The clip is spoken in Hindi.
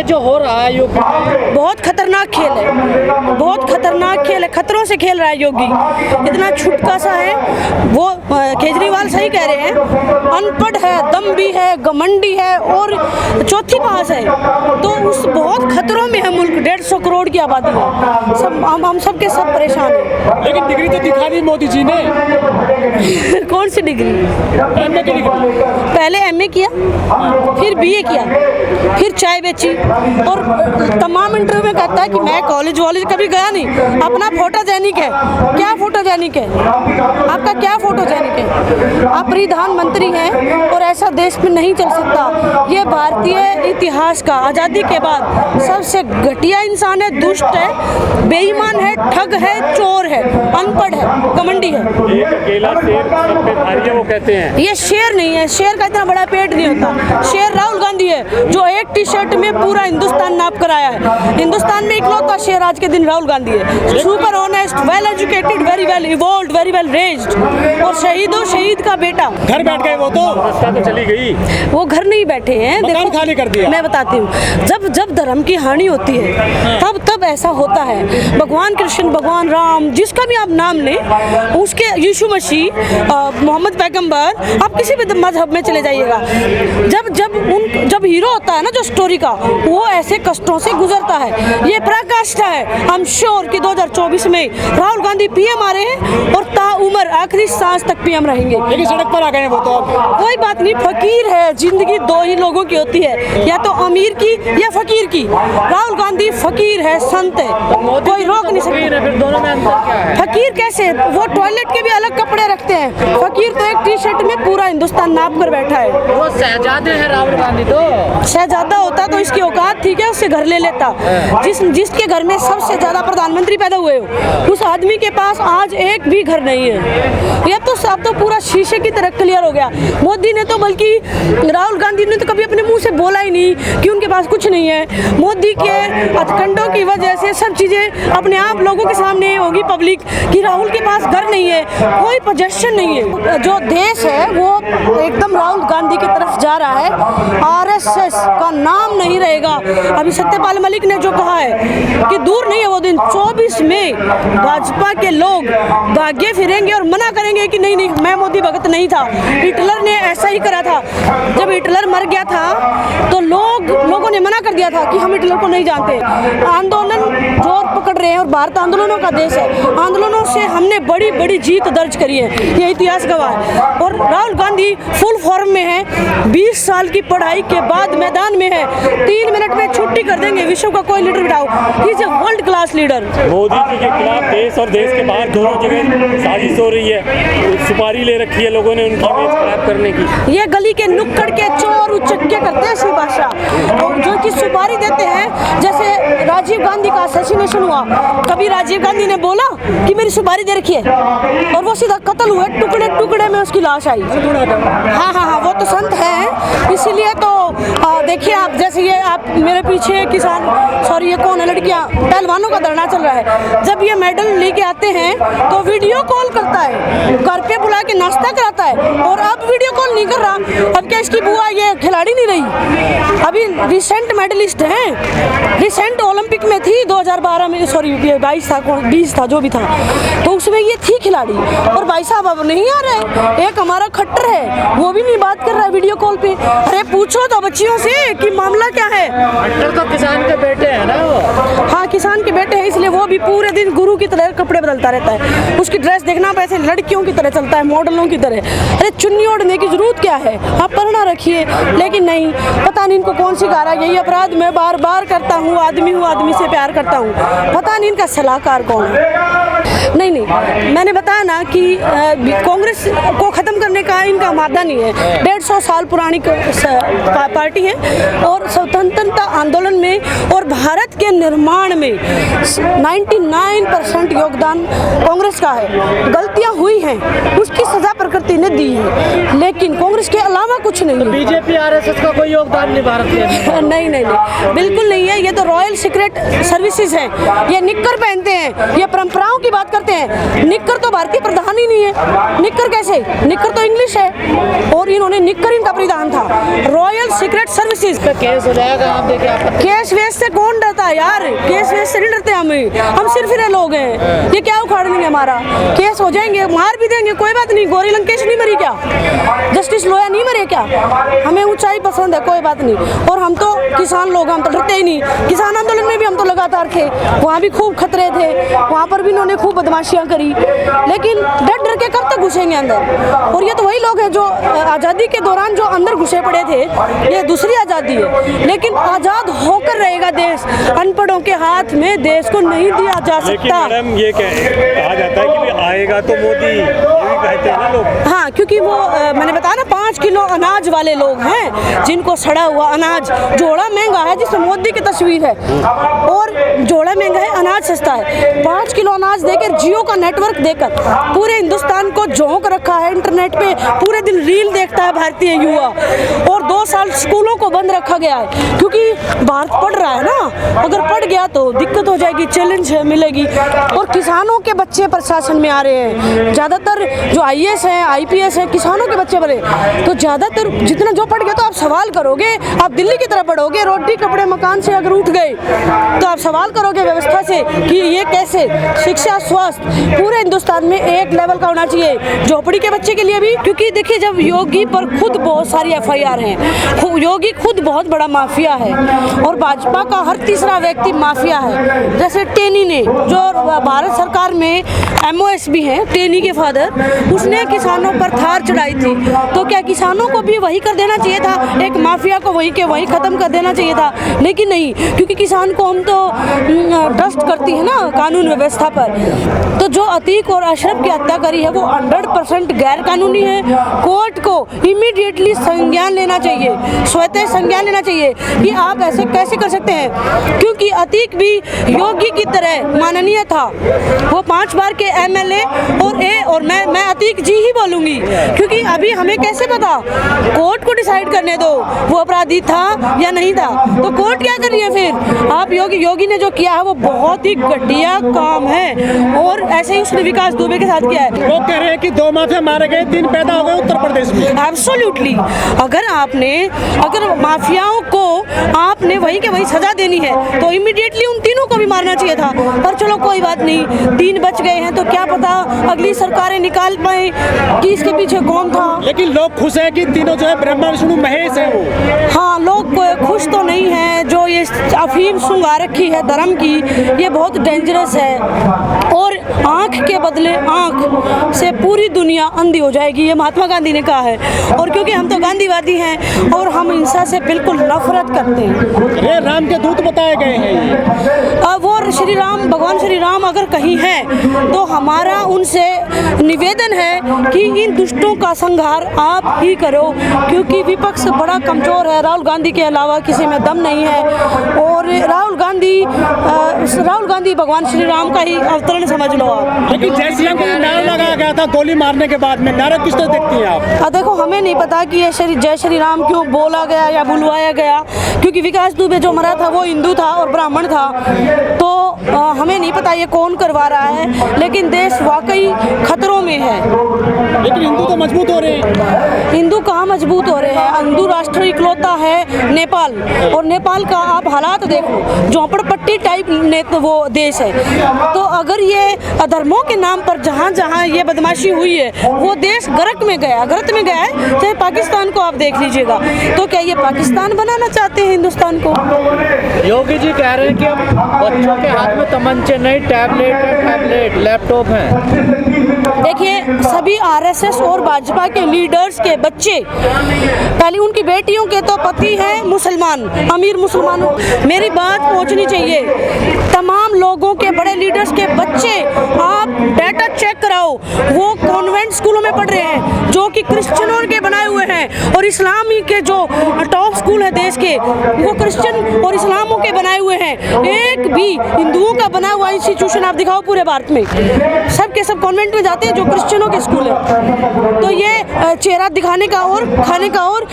ये जो हो रहा है यूपी में बहुत खतरनाक खेल है, बहुत खतरनाक खेल है, खतरों से खेल रहा है योगी। इतना छुटका सा है वो। केजरीवाल सही कह रहे हैं, अनपढ़ है, दम भी है, घमंडी है और चौथी पास है, तो उस बहुत खतरों में है मुल्क। 150 करोड़ की आबादी है, सब हम सब के सब परेशान हैं। लेकिन डिग्री तो दिखा दी मोदी जी ने। कौन सी डिग्री? एमए की डिग्री। पहले एमए किया, फिर बीए किया, फिर चाय बेची और तमाम इंटरव्यू में कहता है कि मैं कॉलेज वॉलेज कभी गया नहीं। अपना फोटोजेनिक है। क्या फोटोजेनिक है आपका? क्या फोटोजेनिक है? आप प्रधानमंत्री हैं और ऐसा देश में नहीं चल सकता। ये भारतीय इतिहास का आज़ादी के बाद सबसे घटिया इंसान है, दुष्ट है, बेईमान है, ठग है, चोर है, अनपढ़ है, घमंडी है। एक अकेला शेर सब पे भारी है वो कहते हैं। ये शेर नहीं है, शेर का इतना बड़ा पेट नहीं होता। शेर राहुल गांधी है जो एक टी शर्ट में पूरा हिंदुस्तान नाप कर आया है। हिंदुस्तान में इकलौता शेर आज के दिन राहुल गांधी है। Super honest, well educated, very well evolved, very well raised और शहीद का बेटा। घर बैठ गए वो तो। रास्ता तो चली गई। वो घर नहीं बैठे हैं, मकान खाली कर दिया। मैं बताती हूँ, जब धर्म की हानि होती है तब ऐसा होता है। भगवान कृष्ण, भगवान राम, जिसका भी आप नाम लें, उसके यीशु मसीह, मोहम्मद पैगंबर, आप किसी भी मजहब में चले जाइएगा, जब हीरो होता है ना जो स्टोरी का, वो ऐसे कष्टों से गुजरता है। ये पराकाष्ठा है। हम श्योर कि 2024 में राहुल गांधी पीएम आ रहे हैं और ताउम्र आखिरी सांस तक पीएम रहेंगे। लेकिन सड़क पर आ गए हैं वो तो। अब कोई बात नहीं, फकीर है। जिंदगी दो ही लोगों की होती है, या तो अमीर की या फकीर की। राहुल गांधी फकीर है, संत है, कोई रोक नहीं सकता। फिर दोनों में अंतर क्या है? फकीर कैसे? वो टॉयलेट के भी अलग कपड़े रखते हैं। फकीर तो एक टी शर्ट में पूरा हिंदुस्तान नाप कर बैठा है। वो शहजादे हैं राहुल गांधी तो। शहजादा होता तो इसकी औकात थी क्या? उससे घर ले लेता। जिसके घर में सबसे ज्यादा प्रधानमंत्री पैदा हुए हो, उस आदमी के पास आज एक भी घर नहीं है। ये तो सब तो पूरा शीशे की तरह क्लियर हो गया। मोदी ने तो, बल्कि राहुल गांधी ने तो कभी अपने मुंह से बोला ही नहीं कि उनके पास कुछ नहीं है। मोदी के हथकंडों की वजह से सब चीजें अपने आप लोगों के सामने होगी पब्लिक कि राहुल के पास घर नहीं है, कोई पोजेशन नहीं है। जो देश है वो एकदम राहुल गांधी की तरफ जा रहा है। आरएसएस का नाम नहीं रहेगा। अभी सत्यपाल मलिक ने जो कहा है कि दूर नहीं है वो दिन, 24 में भाजपा के लोग भाग्य फिरेंगे और मना करेंगे कि नहीं, मैं मोदी भगत नहीं था। हिटलर ने ऐसा ही करा था। जब हिटलर मर गया था तो लोगों ने मना कर दिया था कि हम हिटलर को नहीं जानते। आंदोलन जोर पकड़ रहे हैं और भारत आंदोलनों का देश है। आंदोलनों से हमने बड़ी बड़ी जीत दर्ज करी है, ये इतिहास गवाह है। और राहुल गांधी फुल फॉर्म में है। 20 साल की पढ़ाई के बाद मैदान में है। 3 मिनट में छुट्टी कर देंगे। विश्व का कोई लीडर बिठाओ, he is a world class leader. Modi ji के खिलाफ देश और देश के बाहर दोनों जगह साजिश हो रही है। सुपारी ले रखी है लोगों ने उनकी इमेज खराब करने की। ये गली के नुक्कड़ के चोर उचक्के करते हैं सी बादशाह, और जो कि सुपारी देते हैं। जैसे राजीव गांधी का असैसिनेशन हुआ, कभी राजीव गांधी ने बोला कि मेरी सुपारी दे रखी है, और वो सीधा कत्ल हुए, टुकड़े टुकड़े में उसकी लाश आई। हाँ, वो तो संत है। इसीलिए तो देखिए आप, जैसे ये आप मेरे पीछे किसान, सॉरी ये कौन है, लड़कियां, पहलवानों का धरना चल रहा है। जब ये मेडल लेके आते हैं तो वीडियो कॉल करता है, घर पे बुला के नाश्ता कराता है, और अब वीडियो कॉल नहीं कर रहा। अब क्या इसकी बुआ ये खिलाड़ी नहीं रही? अभी रिसेंट मेडलिस्ट हैं, रिसेंट ओलंपिक में थी 2012 में, सॉरी 22 था, 20 था, जो भी था, तो उसमें ये थी खिलाड़ी। और भाई साहब अब नहीं आ रहे। एक हमारा खट्टर है, वो भी नहीं बात कर रहा है वीडियो कॉल पे। अरे पूछो तो बच्चियों से कि मामला क्या है। खट्टर तो किसान के बेटे हैं ना वो। हाँ, किसान के बेटे हैं, इसलिए वो भी पूरे दिन गुरु की तरह कपड़े बदलता रहता है। उसकी ड्रेस देखना वैसे लड़कियों की तरह चलता है, मॉडलों की तरह। अरे चुन्नी ओढ़ने की जरूरत क्या है? आप पढ़ना रखिए। लेकिन नहीं, पता नहीं इनको कौन सी गारा। यही अपराध मैं बार बार करता हूँ, आदमी से प्यार करता हूँ। पता नहीं इनका सलाहकार कौन है। नहीं, मैंने बताया ना कि कांग्रेस को खत्म करने का इनका मादा नहीं है। 150 साल पुरानी पार्टी है और स्वतंत्रता आंदोलन में और भारत के निर्माण में 99% योगदान कांग्रेस का है। गलतियां हुई हैं, उसकी सजा प्रकृति ने दी है, लेकिन कांग्रेस के अलावा कुछ नहीं है। बीजेपी आरएसएस का कोई योगदान नहीं भारत के? नहीं, बिल्कुल नहीं है। ये तो रॉयल सीक्रेट सर्विसेज है, ये निक्कर पहनते हैं, ये परंपराओं की बात करते हैं। निक्कर तो भारतीय प्रधान ही नहीं है। निक्कर कैसे? निक्कर तो इंग्लिश है और इन्होंने निक्कर इनका परिधान था। रॉयल सीक्रेट सर्विसेज पे केस हो जाएगा, आप देखिए। केस वेस से कौन डरता है यार? केस वेस से नहीं डरते हम सिर्फ फिर लोग हैं। ये क्या उखाड़ देंगे हमारा? केस हो जाएंगे, मार भी देंगे, कोई बात नहीं। गौरी लंकेश नहीं मरी क्या? जस्टिस लोया नहीं मरे क्या? हमें ऊंचाई पसंद है, कोई बात नहीं। और हम तो किसान लोग, हम तो डरते ही नहीं। किसान आंदोलन में भी हम तो लगातार थे, वहाँ भी खूब खतरे थे, वहाँ पर भी इन्होंने खूब बदमाशियाँ करी, लेकिन डर के कब तक घुसेंगे अंदर? और ये तो वही लोग हैं जो आज़ादी के दौरान जो अंदर घुसे पड़े थे। ये दूसरी आज़ादी है, लेकिन आज़ाद होकर रहेगा देश। अनपढ़ों के हाथ में देश को नहीं दिया जा सकता। लेकिन मैडम ये कहा जाता है कि भी आएगा तो मोदी, ये भी कहते हैं ना लोग। हाँ, क्योंकि वो मैंने बताया ना 5 किलो अनाज वाले लोग हैं, जिनको सड़ा हुआ अनाज, जोड़ा महंगा है जिसमें मोदी की तस्वीर है, और जोड़ा महंगा है, अनाज सस्ता है। 5 किलो अनाज देकर, जियो का नेटवर्क देकर पूरे हिंदुस्तान को झोंक रखा है। इंटरनेट पे पूरे दिन रील देखता है भारतीय युवा, और 2 साल स्कूलों को बंद रखा गया है, क्योंकि भारत पढ़ रहा है ना। अगर पढ़ गया तो दिक्कत हो जाएगी, चैलेंज मिलेगी। और किसानों के बच्चे प्रशासन में आ रहे हैं, ज़्यादातर जो IAS हैं, IPS हैं, किसानों के बच्चे बने। तो ज़्यादातर जितना जो पढ़ गया, तो आप सवाल करोगे, आप दिल्ली की तरह पढ़ोगे। रोटी कपड़े मकान से अगर उठ गए तो आप सवाल करोगे व्यवस्था से कि ये कैसे? शिक्षा, स्वास्थ्य पूरे हिंदुस्तान में एक लेवल का होना चाहिए, झोपड़ी के बच्चे के लिए भी। क्योंकि देखिए, जब योगी पर खुद बहुत सारी FIR हैं, योगी खुद बहुत बड़ा माफिया है, और भाजपा का हर तीसरा व्यक्ति माफिया है। जैसे टेनी ने, जो भारत सरकार में MOS भी हैं, टेनी के फादर, उसने किसानों पर थार चढ़ाई थी। तो क्या किसानों को भी वही कर देना चाहिए था? एक माफिया को वहीं के वहीं खत्म कर देना चाहिए था, लेकिन नहीं, क्योंकि किसान को हम तो ट्रस्ट करती है ना कानून व्यवस्था पर। तो जो अतीक और अशरफ की हत्या करी है वो 100% गैर कानूनी है। कोर्ट को इमीडिएटली संज्ञान लेना चाहिए, स्वतः संज्ञान लेना चाहिए कि आप ऐसे कैसे कर सकते हैं। क्योंकि अतीक भी योगी की तरह माननीय था, वो 5 बार के MLA और मैं अतीक जी ही बोलूंगी, क्योंकि अभी हमें कैसे पता? कोर्ट को डिसाइड करने दो वो अपराधी था या नहीं था। तो कोर्ट क्या कर रही है फिर? आप योगी ने जो किया है वो बहुत ही घटिया काम है, और ऐसे ही उसने विकास दुबे के साथ किया है। वो कह रहे हैं कि 2 माफिया मारे गए, 3 पैदा हो गए उत्तर प्रदेश में। एब्सोल्युटली, अगर माफियाओं को आपने वहीं के वहीं सजा देनी है तो इमीडिएटली उन तीनों को भी मारना चाहिए था। पर चलो कोई बात नहीं, 3 बच गए हैं, तो क्या पता अगली सरकारें निकाल पाए कि इसके पीछे कौन था। लेकिन लोग खुश हैं कि तीनों जो है ब्रह्मा विष्णु महेश है वो। हाँ, लोग खुश तो नहीं है। जो ये अफीम सुंघा रखी है धर्म की, ये बहुत डेंजरस है, और आँख के बदले आँख से पूरी दुनिया अंधी हो जाएगी, ये महात्मा गांधी ने कहा है। और क्योंकि हम तो गांधीवादी हैं और हम हिंसा से बिल्कुल नफरत करते हैं। ये राम के दूत बताए गए हैं। वो श्री राम, भगवान श्री राम अगर कहीं हैं तो हमारा उनसे निवेदन है कि इन दुष्टों का संहार आप ही करो, क्योंकि विपक्ष बड़ा कमजोर है। राहुल गांधी के अलावा किसी में दम नहीं है, और राहुल गांधी भगवान श्री राम का ही अवतरण समझ लो आप। लेकिन जय श्री राम का नारा लगाया गया था गोली मारने के बाद में, नारा किस तरह देखती हैं आप? देखो, हमें नहीं पता कि ये जय श्री राम क्यों बोला गया या बुलवाया गया, क्योंकि विकास दुबे जो मरा था वो हिंदू था और ब्राह्मण था, तो हमें नहीं पता ये कौन करवा रहा है। लेकिन देश वाकई खतरों में है। लेकिन हिंदू तो मजबूत हो रहे हैं। हिंदू कहाँ मजबूत हो रहे हैं? हिंदू राष्ट्र इकलौता है नेपाल, और नेपाल का आप हालात देखो, झोंपड़पट्टी टाइप वो देश है। तो अगर ये अधर्मों के नाम पर जहाँ जहाँ ये बदमाशी हुई है, वो देश गर्क में गया है। चाहे पाकिस्तान को आप देख लीजिएगा, तो क्या ये पाकिस्तान बनाना चाहते हैं हिंदुस्तान को? योगी जी कह रहे हैं कि अब बच्चों के हाथ में तमंचे नहीं, टैबलेट लैपटॉप हैं। देखिए, सभी RSS और भाजपा के लीडर्स के बच्चे, पहले उनकी बेटियों के तो पति हैं मुसलमान, अमीर मुसलमान। मेरी बात पहुंचनी चाहिए, तमाम लोगों के बड़े लीडर्स के बच्चे, आप डाटा चेक कराओ, वो कॉन्वेंट स्कूलों में पढ़ रहे हैं जो कि क्रिश्चियनों के बनाए हुए हैं, और इस्लामी के जो टॉप स्कूल है देश देश के, वो क्रिश्चियन और इस्लामों के बनाए हुए हैं। एक भी हिंदुओं का बना हुआ इंस्टीट्यूशन आप दिखाओ पूरे भारत में। सब के सब कॉन्वेंट में जाते हैं जो क्रिश्चियनों के स्कूल है। तो ये चेहरा दिखाने का और खाने का और